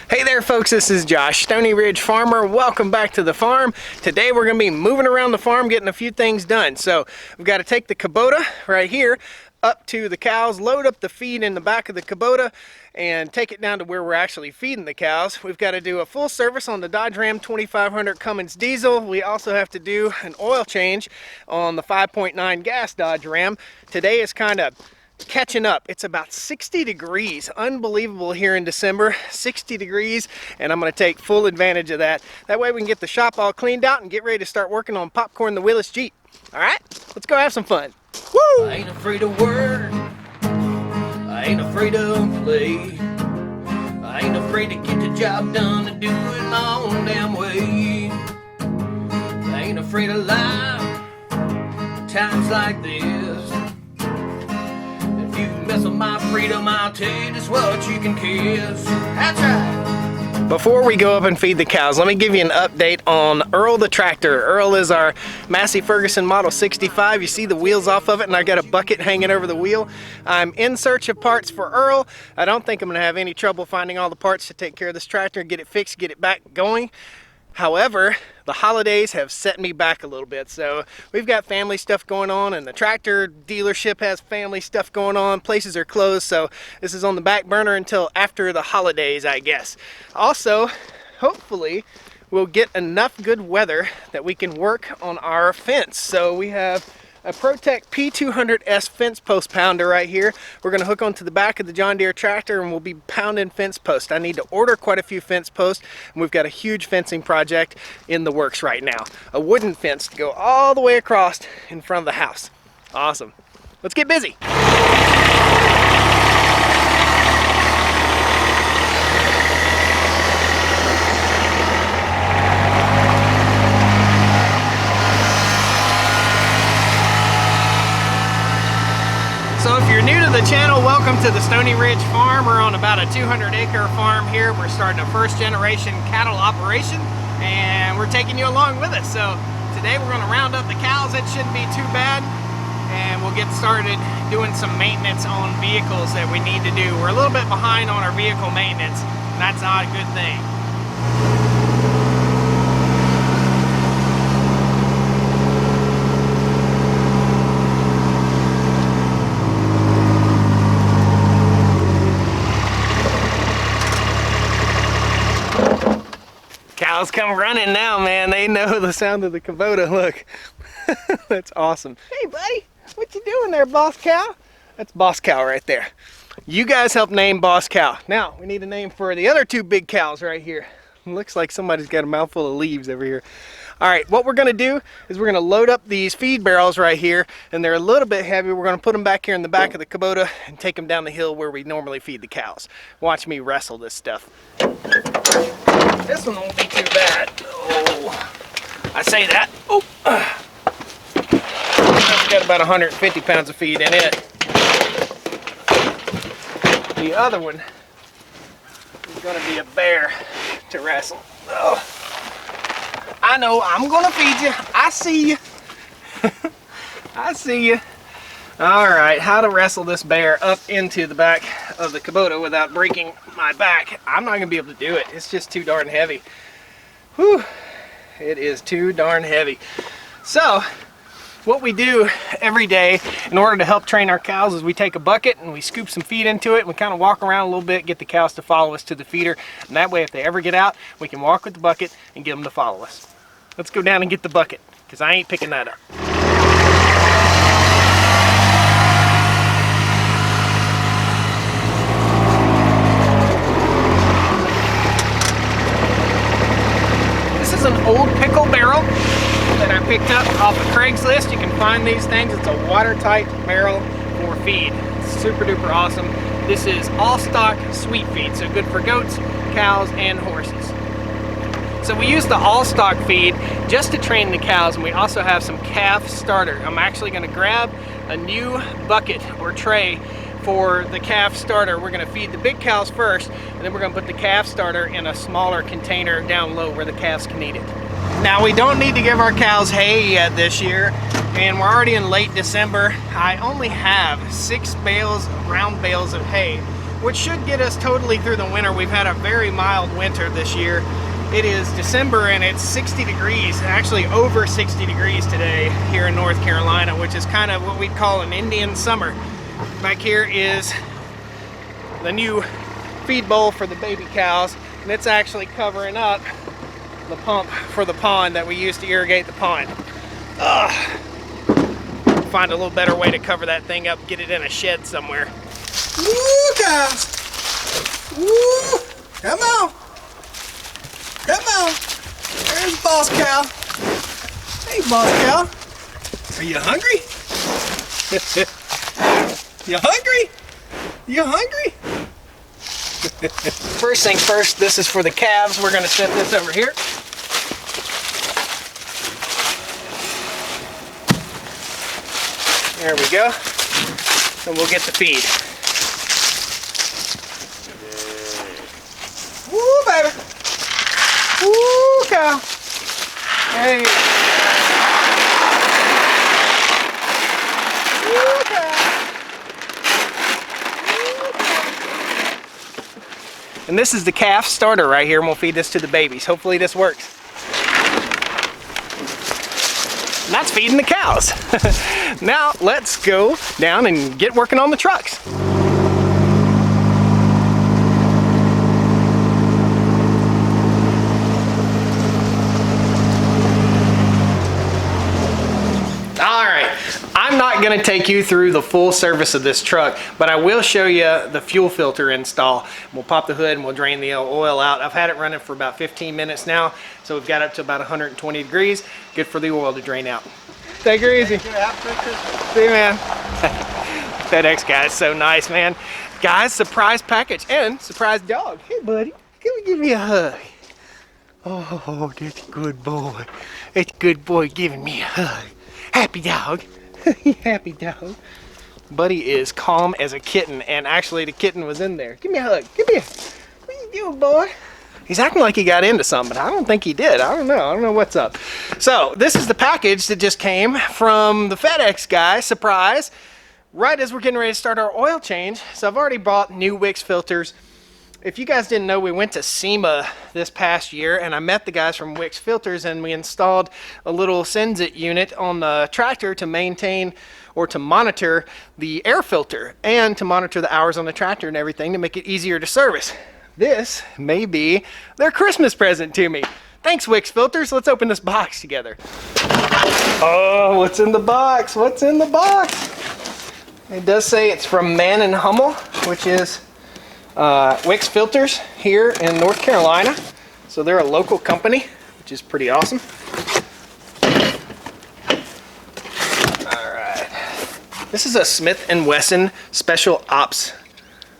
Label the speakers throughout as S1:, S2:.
S1: Hey there folks, this is Josh, Stoney Ridge Farmer. Welcome back to the farm. Today we're going to be moving around the farm getting a few things done. So we've got to take the Kubota right here up to the cows, load up the feed in the back of the Kubota and take it down to where we're actually feeding the cows. We've got to do a full service on the Dodge Ram 2500 Cummins diesel. We also have to do an oil change on the 5.9 gas Dodge Ram. Today is kind of catching up. It's about 60 degrees. Unbelievable here in December. 60 degrees, and I'm going to take full advantage of that. That way we can get the shop all cleaned out and get ready to start working on Popcorn the Willis Jeep. All right, let's go have some fun. Woo!
S2: I ain't afraid of work. I ain't afraid of play. I ain't afraid to get the job done and do it my own damn way. I ain't afraid of life. Times like this. If you mess with my freedom, I'll tell you just what you can kiss. That's right.
S1: Before we go up and feed the cows, let me give you an update on Earl the tractor. Earl is our Massey Ferguson Model 65. You see the wheels off of it, and I got a bucket hanging over the wheel. I'm in search of parts for Earl. I don't think I'm gonna have any trouble finding all the parts to take care of this tractor, get it fixed, get it back going. However, the holidays have set me back a little bit. So we've got family stuff going on, and the tractor dealership has family stuff going on. Places are closed, so this is on the back burner until after the holidays, I guess. Also, hopefully, we'll get enough good weather that we can work on our fence. So we have a ProTech P200S fence post pounder right here. We're going to hook onto the back of the John Deere tractor and we'll be pounding fence posts. I need to order quite a few fence posts, and we've got a huge fencing project in the works right now. A wooden fence to go all the way across in front of the house. Awesome. Let's get busy. So if you're new to the channel, welcome to the Stoney Ridge Farm. We're on about a 200-acre farm here. We're starting a first-generation cattle operation, and we're taking you along with us. So today we're going to round up the cows. It shouldn't be too bad, and we'll get started doing some maintenance on vehicles that we need to do. We're a little bit behind on our vehicle maintenance, and that's not a good thing. Cows come running now, man. They know the sound of the Kubota. Look, that's awesome. Hey, buddy, what you doing there, Boss Cow? That's Boss Cow right there. You guys help name Boss Cow. Now, we need a name for the other two big cows right here. It looks like somebody's got a mouthful of leaves over here. All right, what we're gonna do is we're gonna load up these feed barrels right here, and they're a little bit heavy. We're gonna put them back here in the back of the Kubota and take them down the hill where we normally feed the cows. Watch me wrestle this stuff. This one won't be too bad. Oh, I say that. Oh, it's got about 150 pounds of feed in it. The other one is gonna be a bear to wrestle. Oh. I know, I'm gonna feed you. I see you. I see you. All right, how to wrestle this bear up into the back of the Kubota without breaking my back. I'm not gonna be able to do it. It's just too darn heavy. Whew, it is too darn heavy. So, what we do every day in order to help train our cows is we take a bucket and we scoop some feed into it, and we kind of walk around a little bit, get the cows to follow us to the feeder, and that way if they ever get out, we can walk with the bucket and get them to follow us. Let's go down and get the bucket, because I ain't picking that up. This is an old pickle barrel that I picked up off of Craigslist. You can find these things. It's a watertight barrel for feed. It's super duper awesome. This is all stock sweet feed, so good for goats, cows, and horses. So we use the all stock feed just to train the cows, and we also have some calf starter. I'm actually going to grab a new bucket or tray for the calf starter. We're going to feed the big cows first, and then we're going to put the calf starter in a smaller container down low where the calves can eat it. Now, we don't need to give our cows hay yet this year, and we're already in late December. I only have 6 bales, round bales of hay which should get us totally through the winter. We've had a very mild winter this year. It is December and it's 60 degrees, actually over 60 degrees today here in North Carolina, which is kind of what we'd call an Indian summer. Back here is the new feed bowl for the baby cows, and it's actually covering up the pump for the pond that we use to irrigate the pond. Find a little better way to cover that thing up, get it in a shed somewhere.
S2: Woo, cows! Woo! Come on! Come on! There's Boss Cow. Hey, Boss Cow. Are you hungry? You hungry? You hungry?
S1: First thing first, this is for the calves. We're gonna set this over here. There we go. And we'll get the feed.
S2: Woo, baby! Woo, cow!
S1: Hey.
S2: Woo, cow!
S1: And this is the calf starter right here, and we'll feed this to the babies. Hopefully this works. And that's feeding the cows. Now let's go down and get working on the trucks. I'm not going to take you through the full service of this truck, but I will show you the fuel filter install. We'll pop the hood and we'll drain the oil out. I've had it running for about 15 minutes now, so we've got up to about 120 degrees. Good for the oil to drain out. Take her easy. See you, man. FedEx guy is so nice, man. Guys, surprise package and surprise dog. Hey, buddy, come and give me a hug. Oh, that's a good boy. That's a good boy giving me a hug. Happy dog. Happy dog. Buddy is calm as a kitten, and actually the kitten was in there. Give me a hug. Come here. What you doing, boy? He's acting like he got into something, but I don't think he did. I don't know what's up. So this is the package that just came from the FedEx guy. Surprise. Right as we're getting ready to start our oil change. So I've already bought new Wix filters. If you guys didn't know, we went to SEMA this past year, and I met the guys from Wix Filters, and we installed a little Senzit unit on the tractor to maintain or to monitor the air filter and to monitor the hours on the tractor and everything to make it easier to service. This may be their Christmas present to me. Thanks, Wix Filters. Let's open this box together. Oh, what's in the box? What's in the box? It does say it's from Man and Hummel, which is Wix Filters here in North Carolina. So they're a local company, which is pretty awesome. All right. This is a Smith & Wesson Special Ops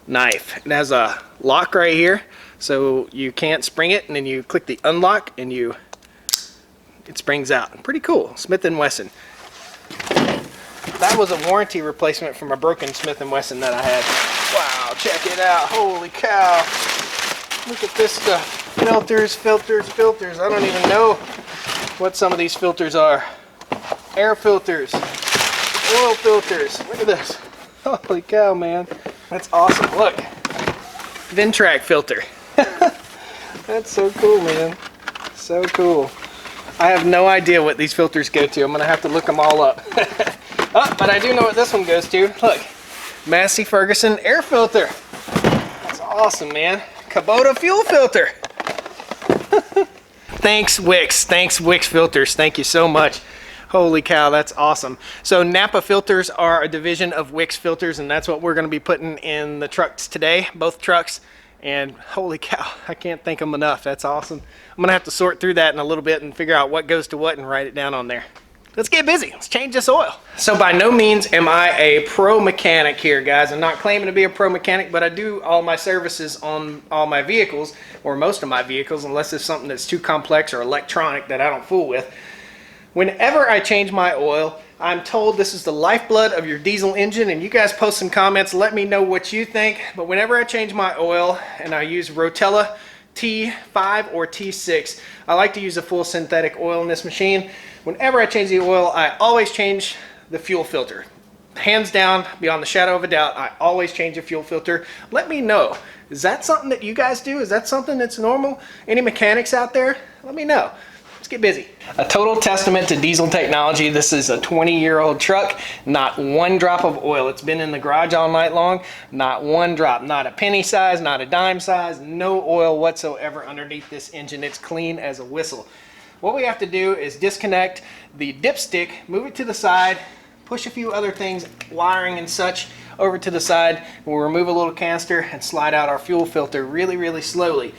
S1: knife. It has a lock right here, so you can't spring it, and then you click the unlock and it springs out. Pretty cool. Smith & Wesson. That was a warranty replacement from a broken Smith & Wesson that I had. Wow, check it out. Holy cow. Look at this stuff. Filters, filters, filters. I don't even know what some of these filters are. Air filters, oil filters. Look at this. Holy cow, man. That's awesome. Look. Ventrac filter. That's so cool, man. So cool. I have no idea what these filters go to. I'm going to have to look them all up. Oh, but I do know what this one goes to. Look. Massey Ferguson air filter. That's awesome, man. Kubota fuel filter. Thanks, Wix. Thanks, Wix Filters. Thank you so much. Holy cow, that's awesome. So Napa filters are a division of Wix Filters, and that's what we're going to be putting in the trucks today, both trucks. And holy cow, I can't thank them enough. That's awesome. I'm going to have to sort through that in a little bit and figure out what goes to what and write it down on there. Let's get busy. Let's change this oil. So by no means am I a pro mechanic here, guys. I'm not claiming to be a pro mechanic, but I do all my services on all my vehicles, or most of my vehicles, unless it's something that's too complex or electronic that I don't fool with. Whenever I change my oil, I'm told this is the lifeblood of your diesel engine, and you guys post some comments, let me know what you think. But whenever I change my oil and I use Rotella T5 or T6, I like to use a full synthetic oil in this machine. Whenever I change the oil, I always change the fuel filter. hands down, beyond the shadow of a doubt, I always change a fuel filter. Let me know. Is that something that you guys do? Is that something that's normal? Any mechanics out there? Let me know. Let's get busy. A total testament to diesel technology. This is a 20-year-old truck. Not one drop of oil. It's been in the garage all night long. Not one drop. Not a penny size, not a dime size. No oil whatsoever underneath this engine. It's clean as a whistle. What we have to do is disconnect the dipstick, move it to the side, push a few other things, wiring and such, over to the side. We'll remove a little canister and slide out our fuel filter really, really slowly.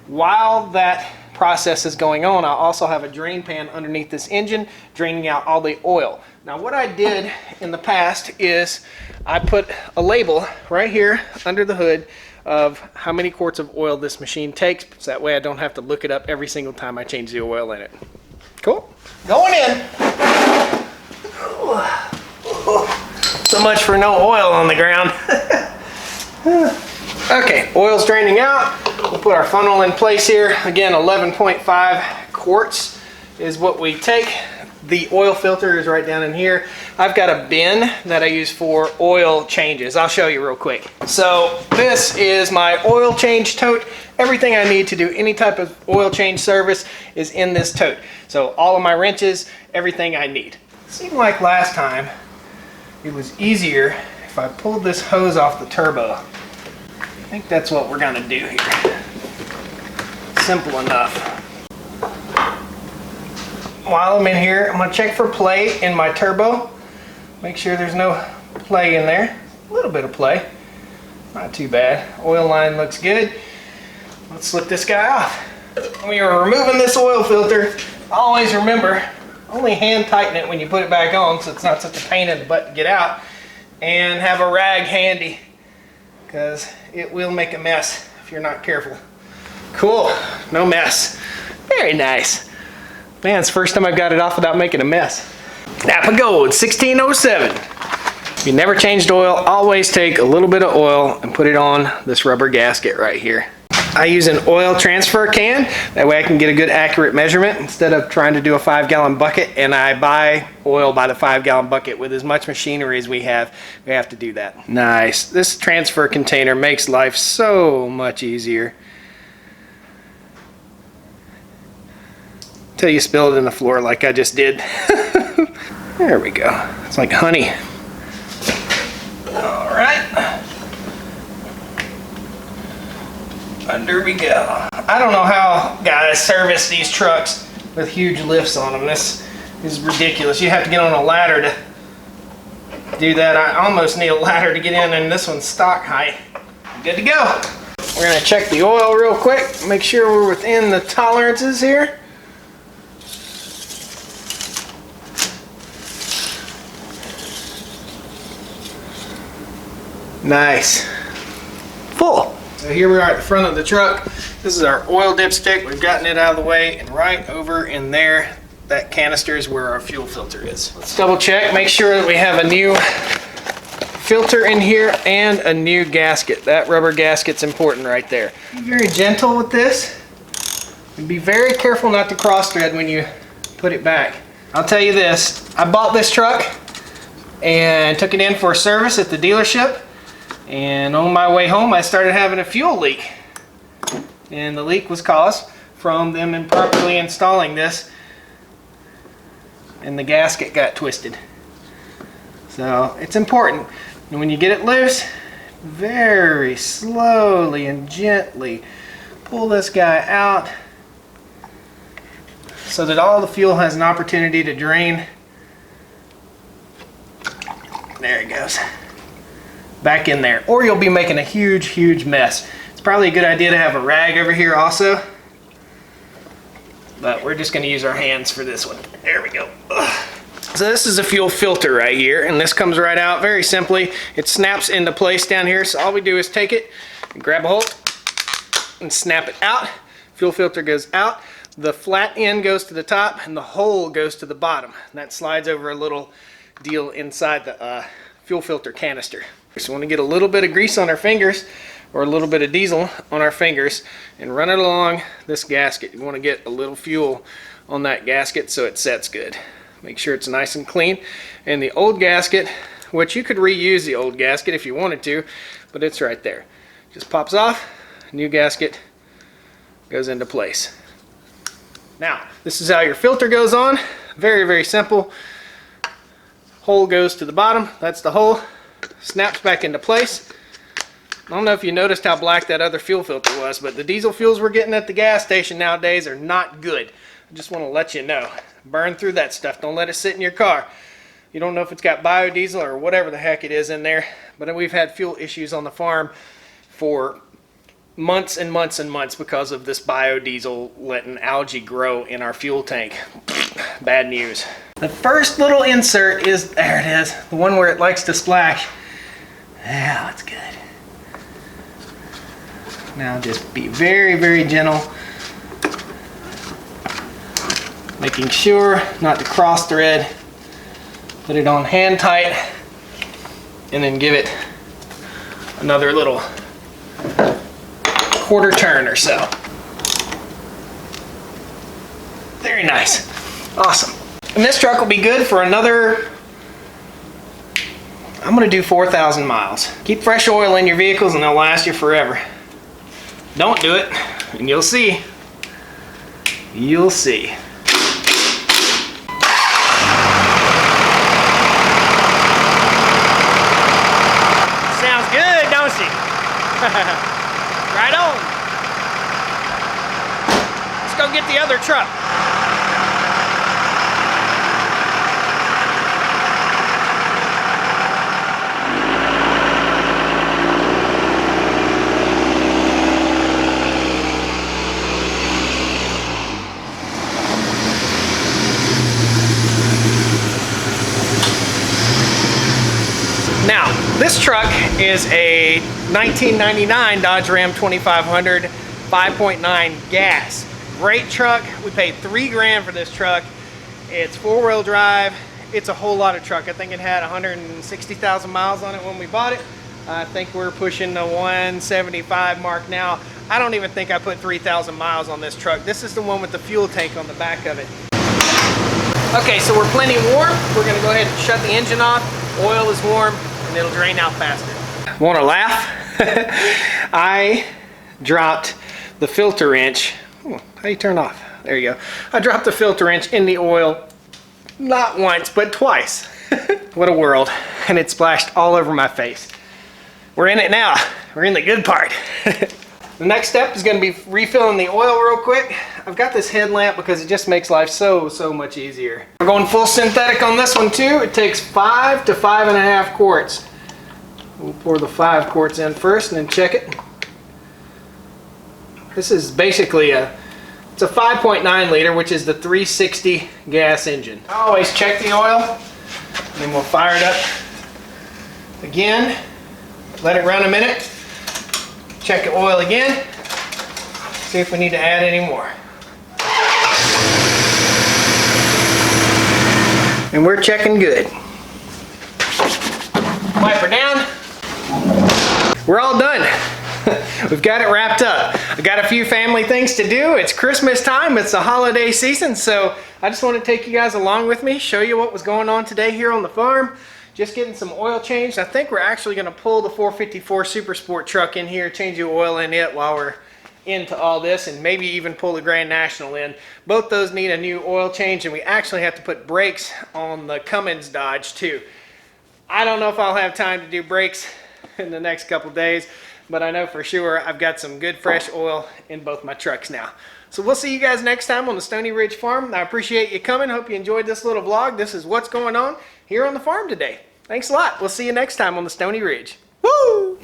S1: While that process is going on, I also have a drain pan underneath this engine, draining out all the oil. Now what I did in the past is I put a label right here under the hood of how many quarts of oil this machine takes, so that way I don't have to look it up every single time I change the oil in it. Cool. Going in. So much for no oil on the ground. Okay, oil's draining out. We'll put our funnel in place here. Again, 11.5 quarts is what we take. The oil filter is right down in here. I've got a bin that I use for oil changes. I'll show you real quick. So this is my oil change tote. Everything I need to do any type of oil change service is in this tote. So all of my wrenches, everything I need. Seemed like last time it was easier if I pulled this hose off the turbo. I think that's what we're gonna do here. Simple enough. While I'm in here, I'm gonna check for play in my turbo. Make sure there's no play in there. A little bit of play, not too bad. Oil line looks good. Let's slip this guy off. When you're removing this oil filter, always remember, only hand tighten it when you put it back on so it's not such a pain in the butt to get out. And have a rag handy, because it will make a mess if you're not careful. Cool, no mess. Very nice. Man, it's the first time I've got it off without making a mess. Napa Gold 1607. If you never changed oil, always take a little bit of oil and put it on this rubber gasket right here. I use an oil transfer can. That way I can get a good accurate measurement instead of trying to do a 5-gallon bucket, and I buy oil by the 5-gallon bucket. With as much machinery as we have to do that. Nice. This transfer container makes life so much easier. Till you spill it in the floor like I just did. There we go. It's like honey. All right. Under we go. I don't know how guys service these trucks with huge lifts on them. This is ridiculous. You have to get on a ladder to do that. I almost need a ladder to get in, and this one's stock height. Good to go. We're gonna check the oil real quick, make sure we're within the tolerances here. Nice. Full. So here we are at the front of the truck. This is our oil dipstick. We've gotten it out of the way, and right over in there, that canister is where our fuel filter is. Let's double check, make sure that we have a new filter in here and a new gasket. That rubber gasket's important right there. Be very gentle with this, and be very careful not to cross thread when you put it back. I'll tell you this, I bought this truck and took it in for a service at the dealership. And on my way home, I started having a fuel leak. And the leak was caused from them improperly installing this. And the gasket got twisted. So it's important. And when you get it loose, very slowly and gently pull this guy out so that all the fuel has an opportunity to drain. There it goes. Back in there, or you'll be making a huge mess. It's probably a good idea to have a rag over here also, but we're just going to use our hands for this one. There we go. Ugh. So this is a fuel filter right here, and this comes right out very simply. It snaps into place down here, so all we do is take it and grab a hold and snap it out. Fuel filter goes out, the flat end goes to the top, and the hole goes to the bottom. And that slides over a little deal inside the fuel filter canister. So we want to get a little bit of grease on our fingers, or a little bit of diesel on our fingers, and run it along this gasket. You want to get a little fuel on that gasket so it sets good. Make sure it's nice and clean. And the old gasket which you could reuse the old gasket if you wanted to, but it's right there. Just pops off, new gasket goes into place. Now, this is how your filter goes on. Very, very simple. Hole goes to the bottom, that's the hole, snaps back into place. I don't know if you noticed how black that other fuel filter was, but the diesel fuels we're getting at the gas station nowadays are not good. I just want to let you know. Burn through that stuff. Don't let it sit in your car. You don't know if it's got biodiesel or whatever the heck it is in there, but we've had fuel issues on the farm for months and months and months because of this biodiesel letting algae grow in our fuel tank. Bad news. The first little insert is, there it is, the one where it likes to splash. Yeah, that's good. Now just be very, very gentle, making sure not to cross thread. Put it on hand tight and then give it another little quarter turn or so. Very nice. Awesome. And this truck will be good for another, I'm going to do 4,000 miles. Keep fresh oil in your vehicles and they'll last you forever. Don't do it and you'll see. You'll see. Sounds good, don't she? Right on. Let's go get the other truck. Now, this truck is a 1999 Dodge Ram 2500 5.9 gas. Great truck. We paid $3 grand for this truck. It's four-wheel drive. It's a whole lot of truck. I think it had 160,000 miles on it when we bought it. I think we're pushing the 175 mark now. I don't even think I put 3,000 miles on this truck. This is the one with the fuel tank on the back of it. Okay, so we're plenty warm. We're gonna go ahead and shut the engine off. Oil is warm and it'll drain out faster. Wanna laugh? I dropped the filter wrench. How do you turn off? There you go. I dropped the filter wrench in the oil, not once, but twice. What a world. And it splashed all over my face. We're in it now. We're in the good part. The next step is going to be refilling the oil real quick. I've got this headlamp because it just makes life so much easier. We're going full synthetic on this one too. It takes 5 to 5.5 quarts. We'll pour the 5 quarts in first and then check it. This is basically it's a 5.9 liter, which is the 360 gas engine. I always check the oil and then we'll fire it up again. Let it run a minute. Check the oil again. See if we need to add any more. And we're checking good. Wipe her down. We're all done. We've got it wrapped up. I got a few family things to do. It's Christmas time. It's the holiday season. So I just want to take you guys along with me, show you what was going on today here on the farm. Just getting some oil changed. I think we're actually going to pull the 454 Super Sport truck in here, change the oil in it while we're into all this, and maybe even pull the Grand National in. Both those need a new oil change, and we actually have to put brakes on the Cummins Dodge too. I don't know if I'll have time to do brakes in the next couple days, but I know for sure I've got some good fresh oil in both my trucks now. So we'll see you guys next time on the Stoney Ridge Farm. I appreciate you coming. Hope you enjoyed this little vlog. This is what's going on here on the farm today. Thanks a lot. We'll see you next time on the Stoney Ridge. Woo!